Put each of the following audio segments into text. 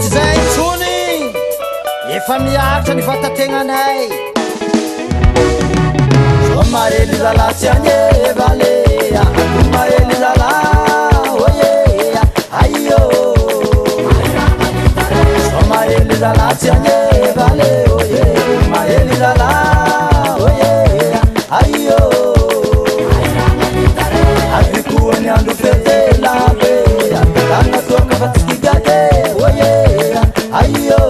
tsy zay tsony efa miaritra ny vatategnanay somarely zala tsy anye valea somarely zala oye aio somarely zala tsy anye vale oye somarely zala oye aio avikoany andro fete labe tagna toka fa tsy kigate oye aio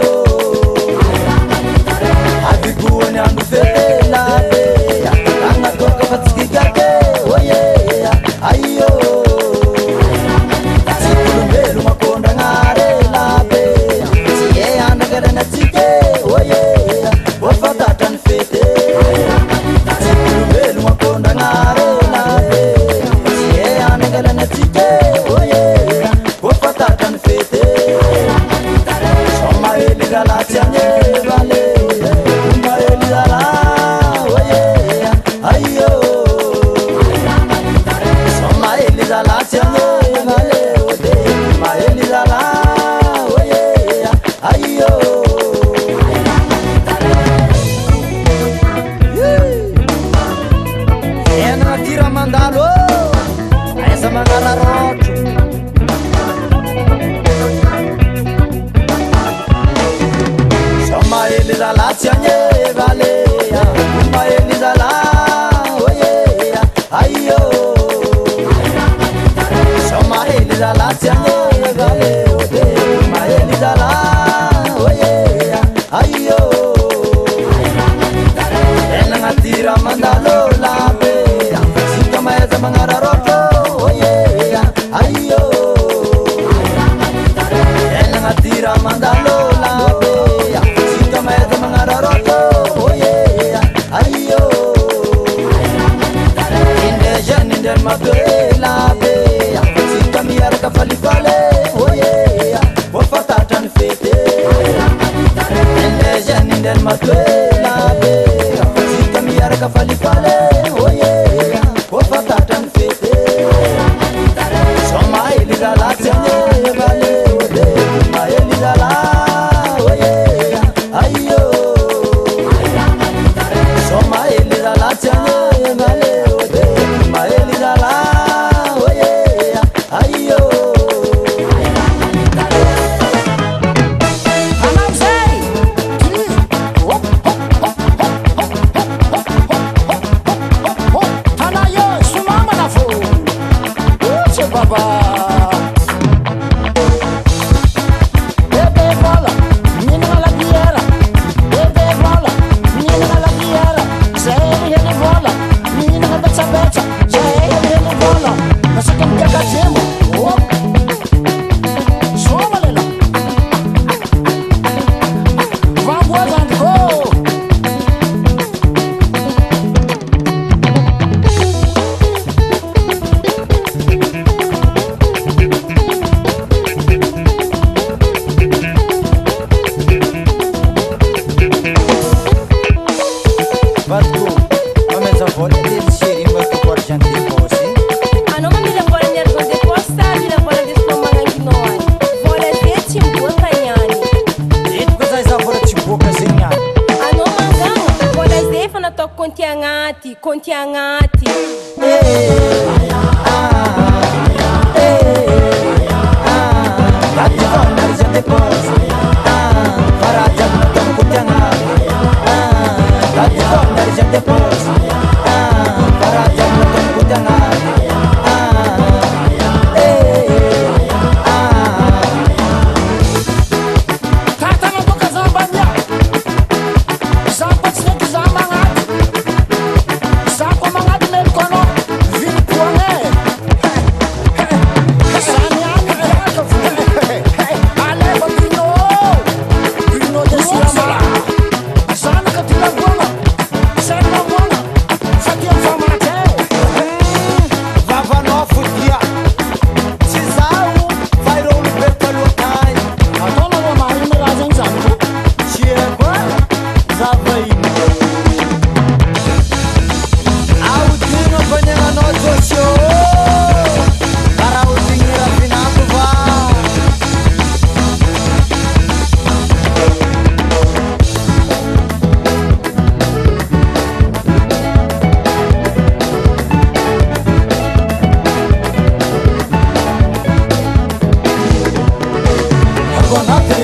avikoany andro fete labe tagna toka fa tsy kigate oye aio tsy olombelo makondragnare labe tsy e andragaranatsike oye ofa tatrany fete tsy olombelo makondragnare labe tsy e andragaranatsike oye ofa tatrany fete somarely zala tsy anye vale somarely zala oye aio somarely zala tsy anye vale ode somarely zala oye aio enana tira mandalo esa magnara rotro somarely zala tsy anye vale somarely zala oye aio somarely zala tsy anye vale ode somarely zala oye aio enana tira mandalo labe sika maeza magnara rotro oye aio enana tira mandalo labe sika maeza magnara rotro oye aio indeja nindel mabe labe sika miaraka falifale oye ofa tatrany fete indeja nindel mabe labe sika miaraka falifale oye ofa tatrany fete somarely zala tsy anye vale ode somarely zala oye aio somarely zala tsy anye vale ode somarely zala oye aio Conti agati Aleva Pino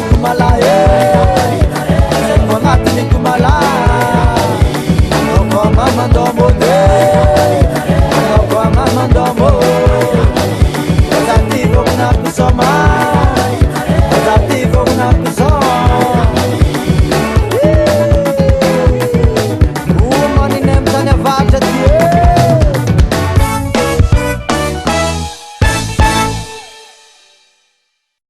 kumala Mo agnatiny kumala Anoko mamandomo Anoko mamandomo Ozati vogna kusoma Ozati vogna kusoma